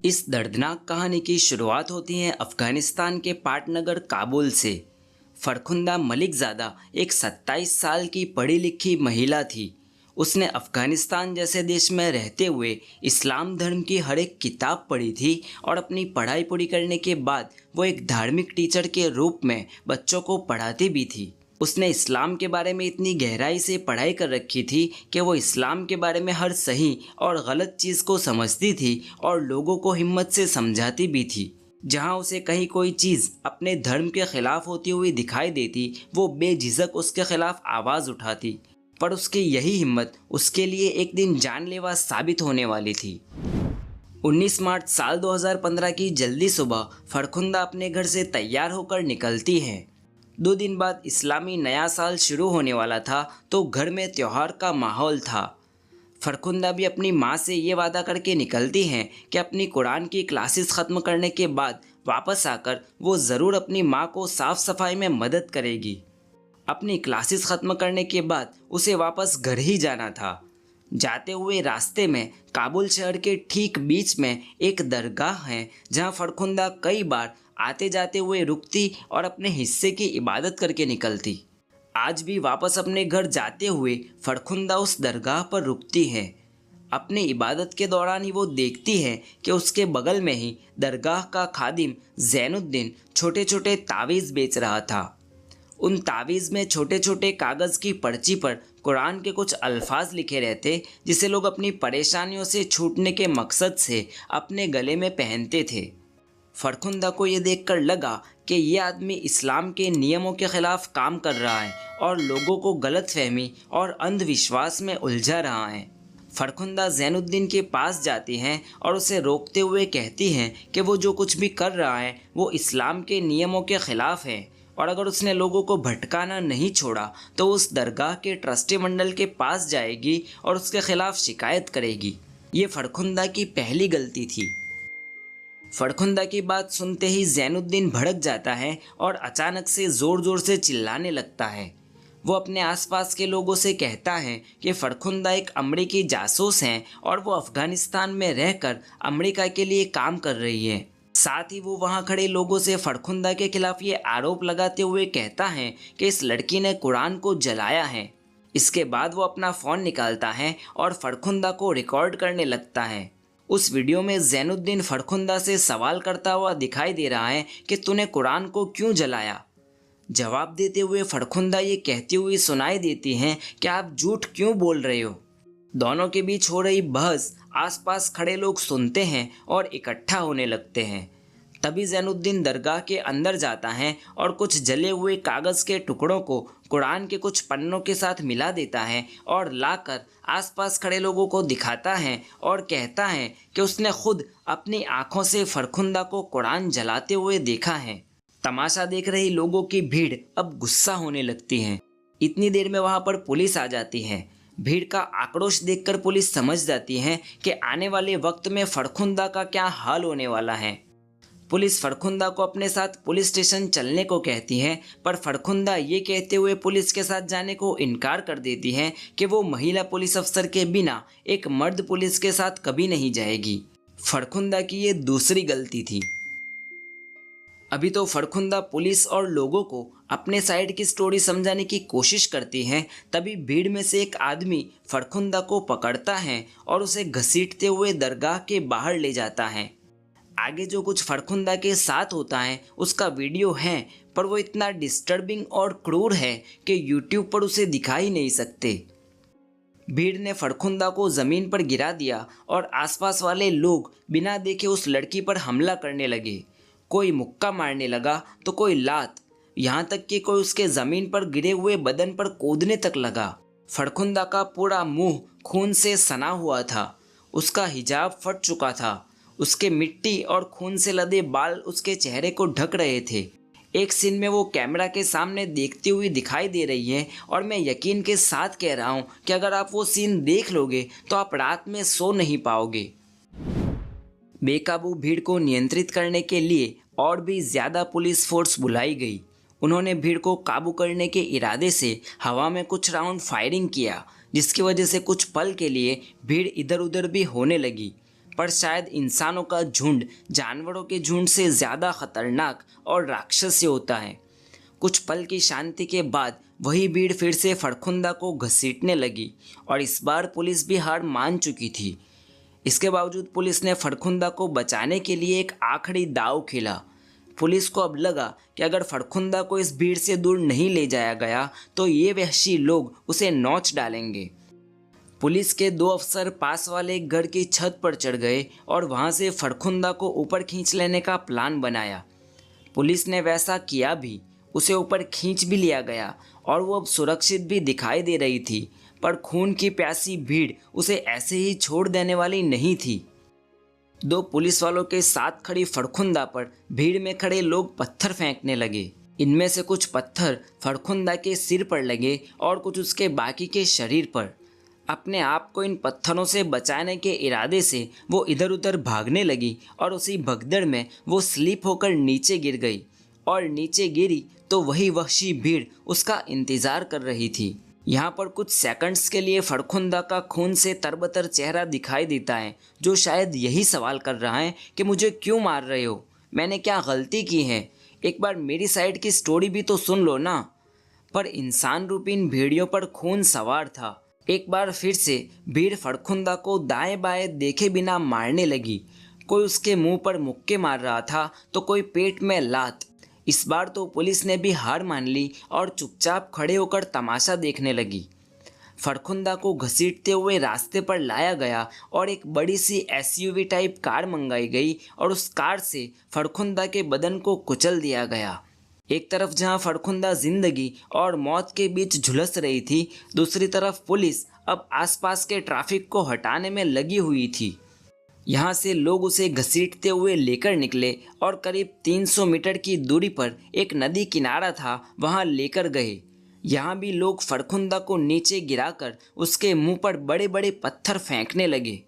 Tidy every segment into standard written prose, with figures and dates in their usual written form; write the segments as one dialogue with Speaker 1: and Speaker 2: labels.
Speaker 1: इस दर्दनाक कहानी की शुरुआत होती है अफ़गानिस्तान के पाटनगर काबुल से। फरखुंदा मलिकज़ादा एक 27 साल की पढ़ी लिखी महिला थी। उसने अफ़गानिस्तान जैसे देश में रहते हुए इस्लाम धर्म की हर एक किताब पढ़ी थी और अपनी पढ़ाई पूरी करने के बाद वो एक धार्मिक टीचर के रूप में बच्चों को पढ़ाती भी थी। उसने इस्लाम के बारे में इतनी गहराई से पढ़ाई कर रखी थी कि वो इस्लाम के बारे में हर सही और गलत चीज़ को समझती थी और लोगों को हिम्मत से समझाती भी थी। जहाँ उसे कहीं कोई चीज़ अपने धर्म के खिलाफ होती हुई दिखाई देती, वो बेझिझक उसके खिलाफ आवाज़ उठाती। पर उसकी यही हिम्मत उसके लिए एक दिन जानलेवा साबित होने वाली थी। 19 मार्च साल 2015 की जल्दी सुबह फरखुंदा अपने घर से तैयार होकर निकलती है। 2 दिन बाद इस्लामी नया साल शुरू होने वाला था, तो घर में त्यौहार का माहौल था। फरखुंदा भी अपनी माँ से ये वादा करके निकलती हैं कि अपनी कुरान की क्लासेस ख़त्म करने के बाद वापस आकर वो ज़रूर अपनी माँ को साफ़ सफाई में मदद करेगी। अपनी क्लासेस ख़त्म करने के बाद उसे वापस घर ही जाना था। जाते हुए रास्ते में काबुल शहर के ठीक बीच में एक दरगाह है, जहाँ फरखुंदा कई बार आते जाते हुए रुकती और अपने हिस्से की इबादत करके निकलती। आज भी वापस अपने घर जाते हुए फरखुंदा उस दरगाह पर रुकती है। अपनी इबादत के दौरान ही वो देखती है कि उसके बगल में ही दरगाह का खादिम ज़ैनुद्दीन छोटे छोटे तावीज़ बेच रहा था। उन तावीज़ में छोटे छोटे कागज़ की पर्ची पर कुरान के कुछ अल्फाज लिखे रहते, जिसे लोग अपनी परेशानियों से छूटने के मकसद से अपने गले में पहनते थे। फरखुंदा को ये देखकर लगा कि ये आदमी इस्लाम के नियमों के ख़िलाफ़ काम कर रहा है और लोगों को गलतफहमी और अंधविश्वास में उलझा रहा है। फरखुंदा ज़ैनुद्दीन के पास जाती हैं और उसे रोकते हुए कहती हैं कि वो जो कुछ भी कर रहा है वो इस्लाम के नियमों के ख़िलाफ़ है, और अगर उसने लोगों को भटकाना नहीं छोड़ा तो उस दरगाह के ट्रस्टी मंडल के पास जाएगी और उसके ख़िलाफ़ शिकायत करेगी। ये फरखुंदा की पहली गलती थी। फरखुंदा की बात सुनते ही ज़ैनुद्दीन भड़क जाता है और अचानक से ज़ोर ज़ोर से चिल्लाने लगता है। वो अपने आसपास के लोगों से कहता है कि फरखुंदा एक अमेरिकी जासूस हैं और वो अफ़गानिस्तान में रहकर अमेरिका के लिए काम कर रही है। साथ ही वो वहाँ खड़े लोगों से फरखुंदा के खिलाफ ये आरोप लगाते हुए कहता है कि इस लड़की ने कुरान को जलाया है। इसके बाद वो अपना फ़ोन निकालता है और फरखुंदा को रिकॉर्ड करने लगता है। उस वीडियो में ज़ैनुद्दीन फरखुंदा से सवाल करता हुआ दिखाई दे रहा है कि तूने कुरान को क्यों जलाया। जवाब देते हुए फरखुंदा ये कहती हुई सुनाई देती हैं कि आप झूठ क्यों बोल रहे हो। दोनों के बीच हो रही बहस आसपास खड़े लोग सुनते हैं और इकट्ठा होने लगते हैं। तभी ज़ैनुद्दीन दरगाह के अंदर जाता है और कुछ जले हुए कागज़ के टुकड़ों को कुरान के कुछ पन्नों के साथ मिला देता है और लाकर आसपास खड़े लोगों को दिखाता है और कहता है कि उसने खुद अपनी आंखों से फरखुंदा को कुरान जलाते हुए देखा है। तमाशा देख रही लोगों की भीड़ अब गुस्सा होने लगती है। इतनी देर में वहाँ पर पुलिस आ जाती है। भीड़ का आक्रोश देखकर पुलिस समझ जाती है कि आने वाले वक्त में फरखुंदा का क्या हाल होने वाला है। पुलिस फरखुंदा को अपने साथ पुलिस स्टेशन चलने को कहती है, पर फरखुंदा ये कहते हुए पुलिस के साथ जाने को इनकार कर देती है कि वो महिला पुलिस अफसर के बिना एक मर्द पुलिस के साथ कभी नहीं जाएगी। फरखुंदा की ये दूसरी गलती थी। अभी तो फरखुंदा पुलिस और लोगों को अपने साइड की स्टोरी समझाने की कोशिश करती है, तभी भीड़ में से एक आदमी फरखुंदा को पकड़ता है और उसे घसीटते हुए दरगाह के बाहर ले जाता है। आगे जो कुछ फरखुंदा के साथ होता है उसका वीडियो है, पर वो इतना डिस्टर्बिंग और क्रूर है कि यूट्यूब पर उसे दिखा ही नहीं सकते। भीड़ ने फरखुंदा को ज़मीन पर गिरा दिया और आसपास वाले लोग बिना देखे उस लड़की पर हमला करने लगे। कोई मुक्का मारने लगा तो कोई लात, यहाँ तक कि कोई उसके ज़मीन पर गिरे हुए बदन पर कूदने तक लगा। फरखुंदा का पूरा मुंह खून से सना हुआ था। उसका हिजाब फट चुका था। उसके मिट्टी और खून से लदे बाल उसके चेहरे को ढक रहे थे। एक सीन में वो कैमरा के सामने देखती हुई दिखाई दे रही है और मैं यकीन के साथ कह रहा हूँ कि अगर आप वो सीन देख लोगे तो आप रात में सो नहीं पाओगे। बेकाबू भीड़ को नियंत्रित करने के लिए और भी ज़्यादा पुलिस फोर्स बुलाई गई। उन्होंने भीड़ को काबू करने के इरादे से हवा में कुछ राउंड फायरिंग किया, जिसकी वजह से कुछ पल के लिए भीड़ इधर उधर भी होने लगी। पर शायद इंसानों का झुंड जानवरों के झुंड से ज़्यादा खतरनाक और राक्षसी होता है। कुछ पल की शांति के बाद वही भीड़ फिर से फड़खुंदा को घसीटने लगी और इस बार पुलिस भी हार मान चुकी थी। इसके बावजूद पुलिस ने फड़खुंदा को बचाने के लिए एक आखिरी दांव खेला। पुलिस को अब लगा कि अगर फड़खुंदा को इस भीड़ से दूर नहीं ले जाया गया तो ये वहशी लोग उसे नोच डालेंगे। पुलिस के 2 अफसर पास वाले एक घर की छत पर चढ़ गए और वहां से फड़खुंदा को ऊपर खींच लेने का प्लान बनाया। पुलिस ने वैसा किया भी, उसे ऊपर खींच भी लिया गया और वो अब सुरक्षित भी दिखाई दे रही थी, पर खून की प्यासी भीड़ उसे ऐसे ही छोड़ देने वाली नहीं थी। 2 पुलिस वालों के साथ खड़ी फड़खुंदा पर भीड़ में खड़े लोग पत्थर फेंकने लगे। इनमें से कुछ पत्थर फड़खुंदा के सिर पर लगे और कुछ उसके बाकी के शरीर पर। अपने आप को इन पत्थरों से बचाने के इरादे से वो इधर उधर भागने लगी और उसी भगदड़ में वो स्लिप होकर नीचे गिर गई और नीचे गिरी तो वही वहशी भीड़ उसका इंतज़ार कर रही थी। यहाँ पर कुछ सेकंड्स के लिए फड़खुंदा का खून से तरबतर चेहरा दिखाई देता है, जो शायद यही सवाल कर रहा है कि मुझे क्यों मार रहे हो, मैंने क्या गलती की है, एक बार मेरी साइड की स्टोरी भी तो सुन लो ना। पर इंसान रूपी इन भेड़ियों पर खून सवार था। एक बार फिर से भीड़ फड़खुंदा को दाएं बाएं देखे बिना मारने लगी। कोई उसके मुंह पर मुक्के मार रहा था तो कोई पेट में लात। इस बार तो पुलिस ने भी हार मान ली और चुपचाप खड़े होकर तमाशा देखने लगी। फड़खुंदा को घसीटते हुए रास्ते पर लाया गया और एक बड़ी सी SUV टाइप कार मंगाई गई और उस कार से फड़खुंदा के बदन को कुचल दिया गया। एक तरफ जहां फड़खुंदा जिंदगी और मौत के बीच झुलस रही थी, दूसरी तरफ पुलिस अब आसपास के ट्रैफिक को हटाने में लगी हुई थी। यहाँ से लोग उसे घसीटते हुए लेकर निकले और करीब 300 मीटर की दूरी पर एक नदी किनारा था, वहाँ लेकर गए। यहाँ भी लोग फड़खुंदा को नीचे गिराकर उसके मुंह पर बड़े बड़े पत्थर फेंकने लगे।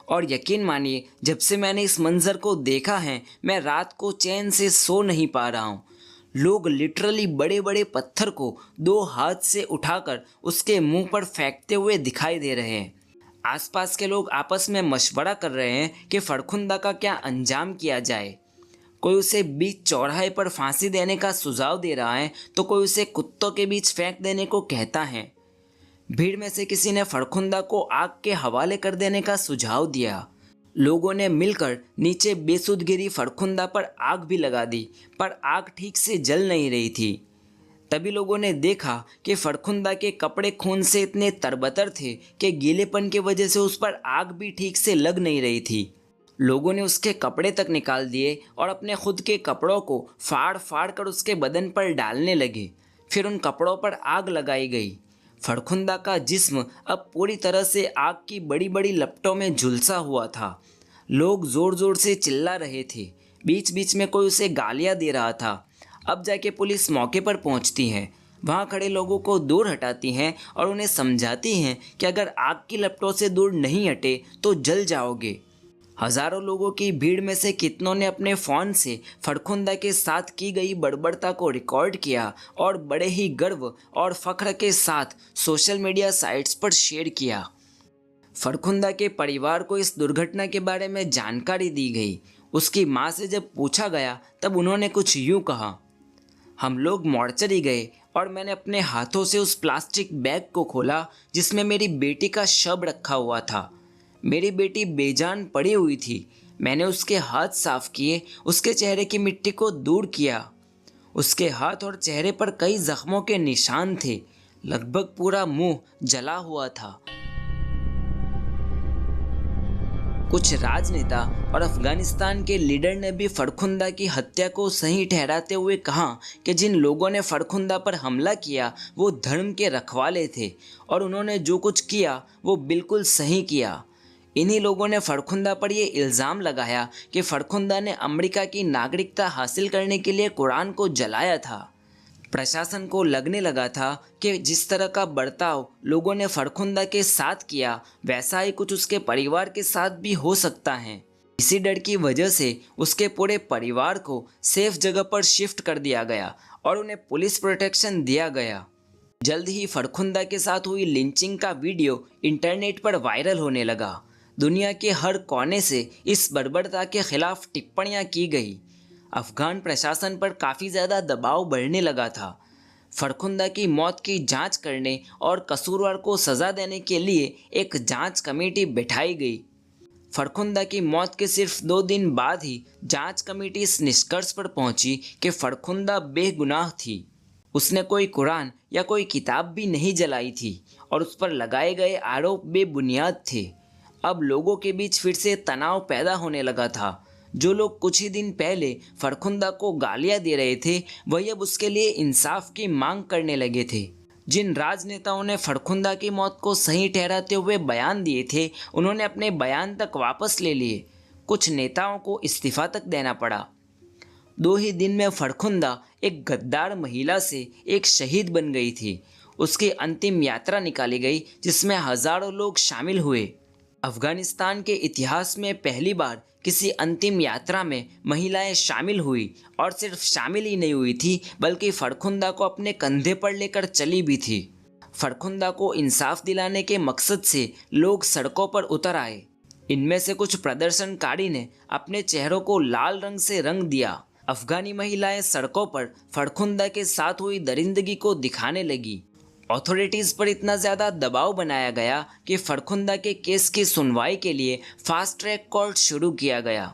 Speaker 1: और यकीन मानिए, जब से मैंने इस मंजर को देखा है, मैं रात को चैन से सो नहीं पा रहा हूँ। लोग लिटरली बड़े बड़े पत्थर को 2 हाथ से उठाकर उसके मुंह पर फेंकते हुए दिखाई दे रहे हैं। आसपास के लोग आपस में मशवरा कर रहे हैं कि फड़खुंदा का क्या अंजाम किया जाए। कोई उसे बीच चौराहे पर फांसी देने का सुझाव दे रहा है तो कोई उसे कुत्तों के बीच फेंक देने को कहता है। भीड़ में से किसी ने फड़खुंदा को आग के हवाले कर देने का सुझाव दिया। लोगों ने मिलकर नीचे बेसुध गिरी फड़खुंदा पर आग भी लगा दी, पर आग ठीक से जल नहीं रही थी। तभी लोगों ने देखा कि फड़खुंदा के कपड़े खून से इतने तरबतर थे कि गीलेपन की वजह से उस पर आग भी ठीक से लग नहीं रही थी। लोगों ने उसके कपड़े तक निकाल दिए और अपने खुद के कपड़ों को फाड़ फाड़ कर उसके बदन पर डालने लगे। फिर उन कपड़ों पर आग लगाई गई। फड़खुंदा का जिस्म अब पूरी तरह से आग की बड़ी बड़ी लपटों में झुलसा हुआ था। लोग ज़ोर ज़ोर से चिल्ला रहे थे, बीच बीच में कोई उसे गालियां दे रहा था। अब जाके पुलिस मौके पर पहुंचती है, वहां खड़े लोगों को दूर हटाती हैं और उन्हें समझाती हैं कि अगर आग की लपटों से दूर नहीं हटे तो जल जाओगे। हजारों लोगों की भीड़ में से कितनों ने अपने फ़ोन से फड़खुंदा के साथ की गई बर्बरता को रिकॉर्ड किया और बड़े ही गर्व और फख्र के साथ सोशल मीडिया साइट्स पर शेयर किया। फड़खुंदा के परिवार को इस दुर्घटना के बारे में जानकारी दी गई। उसकी मां से जब पूछा गया तब उन्होंने कुछ यूं कहा, हम लोग मॉर्चरी गए और मैंने अपने हाथों से उस प्लास्टिक बैग को खोला जिसमें मेरी बेटी का शव रखा हुआ था। मेरी बेटी बेजान पड़ी हुई थी। मैंने उसके हाथ साफ किए, उसके चेहरे की मिट्टी को दूर किया। उसके हाथ और चेहरे पर कई जख्मों के निशान थे। लगभग पूरा मुंह जला हुआ था। कुछ राजनेता और अफगानिस्तान के लीडर ने भी फड़खुंदा की हत्या को सही ठहराते हुए कहा कि जिन लोगों ने फड़खुंदा पर हमला किया वो धर्म के रखवाले थे और उन्होंने जो कुछ किया वो बिल्कुल सही किया। इन्हीं लोगों ने फड़खुंदा पर यह इल्ज़ाम लगाया कि फड़खुंदा ने अमेरिका की नागरिकता हासिल करने के लिए कुरान को जलाया था। प्रशासन को लगने लगा था कि जिस तरह का बर्ताव लोगों ने फड़खुंदा के साथ किया वैसा ही कुछ उसके परिवार के साथ भी हो सकता है। इसी डर की वजह से उसके पूरे परिवार को सेफ जगह पर शिफ्ट कर दिया गया और उन्हें पुलिस प्रोटेक्शन दिया गया। जल्द ही फड़खुंदा के साथ हुई लिंचिंग का वीडियो इंटरनेट पर वायरल होने लगा। दुनिया के हर कोने से इस बर्बरता के खिलाफ टिप्पणियां की गई। अफगान प्रशासन पर काफ़ी ज़्यादा दबाव बढ़ने लगा था। फरखुंदा की मौत की जांच करने और कसूरवार को सज़ा देने के लिए एक जांच कमेटी बिठाई गई। फरखुंदा की मौत के सिर्फ 2 दिन बाद ही जांच कमेटी इस निष्कर्ष पर पहुंची कि फरखुंदा बेगुनाह थी। उसने कोई कुरान या कोई किताब भी नहीं जलाई थी और उस पर लगाए गए आरोप बेबुनियाद थे। अब लोगों के बीच फिर से तनाव पैदा होने लगा था। जो लोग कुछ ही दिन पहले फरखुंदा को गालियां दे रहे थे, वही अब उसके लिए इंसाफ की मांग करने लगे थे। जिन राजनेताओं ने फरखुंदा की मौत को सही ठहराते हुए बयान दिए थे, उन्होंने अपने बयान तक वापस ले लिए। कुछ नेताओं को इस्तीफा तक देना पड़ा। 2 ही दिन में फरखुंदा एक गद्दार महिला से एक शहीद बन गई थी। उसकी अंतिम यात्रा निकाली गई जिसमें हजारों लोग शामिल हुए। अफगानिस्तान के इतिहास में पहली बार किसी अंतिम यात्रा में महिलाएं शामिल हुई और सिर्फ शामिल ही नहीं हुई थी, बल्कि फरखुंदा को अपने कंधे पर लेकर चली भी थी। फरखुंदा को इंसाफ दिलाने के मकसद से लोग सड़कों पर उतर आए। इनमें से कुछ प्रदर्शनकारी ने अपने चेहरों को लाल रंग से रंग दिया। अफगानी महिलाएं सड़कों पर फरखुंदा के साथ हुई दरिंदगी को दिखाने लगी। अथॉरिटीज़ पर इतना ज़्यादा दबाव बनाया गया कि फरखुंदा के केस की सुनवाई के लिए फास्ट ट्रैक कोर्ट शुरू किया गया।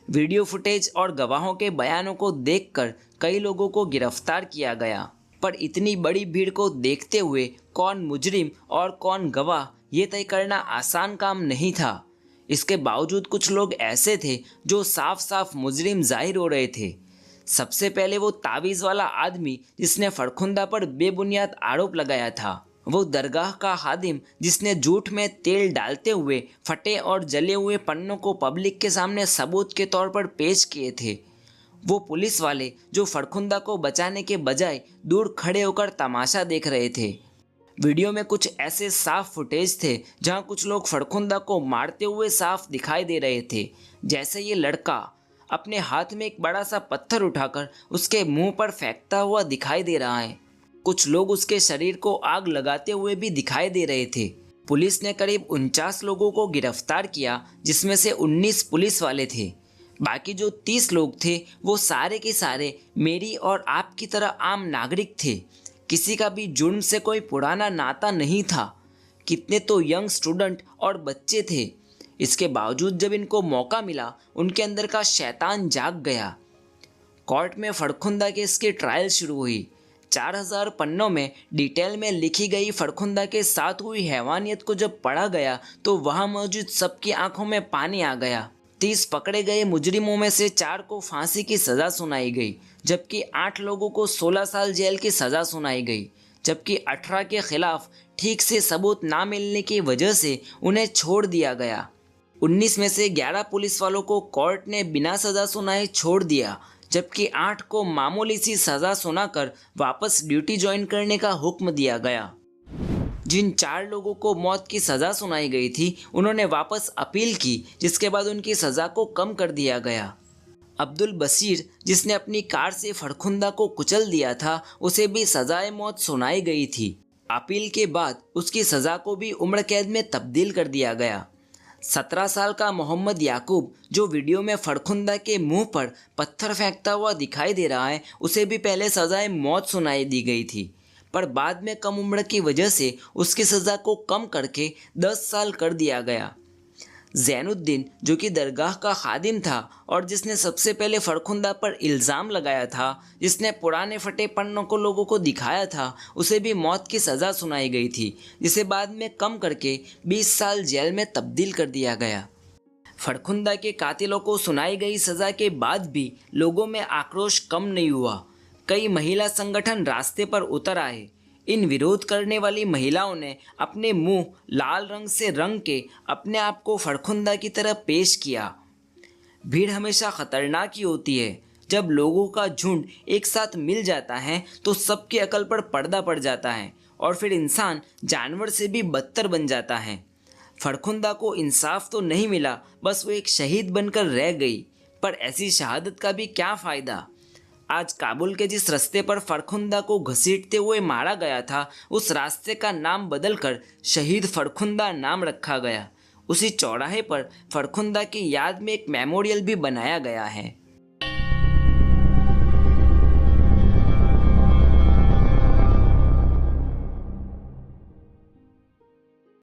Speaker 1: वीडियो फुटेज और गवाहों के बयानों को देखकर कई लोगों को गिरफ्तार किया गया, पर इतनी बड़ी भीड़ को देखते हुए कौन मुजरिम और कौन गवाह ये तय करना आसान काम नहीं था। इसके बावजूद कुछ लोग ऐसे थे जो साफ साफ मुजरिम जाहिर हो रहे थे। सबसे पहले वो तावीज़ वाला आदमी जिसने फरखुंदा पर बेबुनियाद आरोप लगाया था। वो दरगाह का खादिम जिसने झूठ में तेल डालते हुए फटे और जले हुए पन्नों को पब्लिक के सामने सबूत के तौर पर पेश किए थे। वो पुलिस वाले जो फरखुंदा को बचाने के बजाय दूर खड़े होकर तमाशा देख रहे थे। वीडियो में कुछ ऐसे साफ फुटेज थे जहां कुछ लोग फरखुंदा को मारते हुए साफ दिखाई दे रहे थे, जैसे ये लड़का अपने हाथ में एक बड़ा सा पत्थर उठाकर उसके मुंह पर फेंकता हुआ दिखाई दे रहा है। कुछ लोग उसके शरीर को आग लगाते हुए भी दिखाई दे रहे थे। पुलिस ने करीब 49 लोगों को गिरफ्तार किया, जिसमें से 19 पुलिस वाले थे। बाकी जो 30 लोग थे वो सारे के सारे मेरी और आपकी तरह आम नागरिक थे। किसी का भी जुर्म से कोई पुराना नाता नहीं था। कितने तो यंग स्टूडेंट और बच्चे थे। इसके बावजूद जब इनको मौका मिला, उनके अंदर का शैतान जाग गया। कोर्ट में फरखुंदा केस की ट्रायल शुरू हुई। 4000 पन्नों में डिटेल में लिखी गई फरखुंदा के साथ हुई हैवानियत को जब पढ़ा गया तो वहां मौजूद सबकी आंखों में पानी आ गया। 30 पकड़े गए मुजरिमों में से 4 को फांसी की सज़ा सुनाई गई, जबकि 8 लोगों को 16 साल जेल की सज़ा सुनाई गई, जबकि 18 के खिलाफ ठीक से सबूत ना मिलने की वजह से उन्हें छोड़ दिया गया। 19 में से 11 पुलिस वालों को कोर्ट ने बिना सज़ा सुनाए छोड़ दिया, जबकि 8 को मामूली सी सज़ा सुनाकर वापस ड्यूटी ज्वाइन करने का हुक्म दिया गया। जिन 4 लोगों को मौत की सज़ा सुनाई गई थी, उन्होंने वापस अपील की, जिसके बाद उनकी सज़ा को कम कर दिया गया। अब्दुल बशीर, जिसने अपनी कार से फरखुंदा को कुचल दिया था, उसे भी सज़ाए मौत सुनाई गई थी। अपील के बाद उसकी सज़ा को भी उम्र कैद में तब्दील कर दिया गया। 17 साल का मोहम्मद याकूब, जो वीडियो में फरखुंदा के मुंह पर पत्थर फेंकता हुआ दिखाई दे रहा है, उसे भी पहले सज़ाए मौत सुनाई दी गई थी, पर बाद में कम उम्र की वजह से उसकी सज़ा को कम करके 10 साल कर दिया गया। ज़ैनुद्दीन, जो कि दरगाह का खादिम था और जिसने सबसे पहले फरखुंदा पर इल्ज़ाम लगाया था, जिसने पुराने फटे पन्नों को लोगों को दिखाया था, उसे भी मौत की सज़ा सुनाई गई थी, जिसे बाद में कम करके 20 साल जेल में तब्दील कर दिया गया। फरखुंदा के कातिलों को सुनाई गई सज़ा के बाद भी लोगों में आक्रोश कम नहीं हुआ। कई महिला संगठन रास्ते पर उतर आए। इन विरोध करने वाली महिलाओं ने अपने मुंह लाल रंग से रंग के अपने आप को फरखुंदा की तरह पेश किया। भीड़ हमेशा खतरनाक ही होती है। जब लोगों का झुंड एक साथ मिल जाता है तो सबकी अकल पर पर्दा पड़ जाता है और फिर इंसान जानवर से भी बदतर बन जाता है। फरखुंदा को इंसाफ तो नहीं मिला, बस वो एक शहीद बनकर रह गई। पर ऐसी शहादत का भी क्या फ़ायदा। आज काबुल के जिस रास्ते पर फरखुंदा को घसीटते हुए मारा गया था, उस रास्ते का नाम बदलकर शहीद फरखुंदा नाम रखा गया। उसी चौराहे पर फरखुंदा की याद में एक मेमोरियल भी बनाया गया है।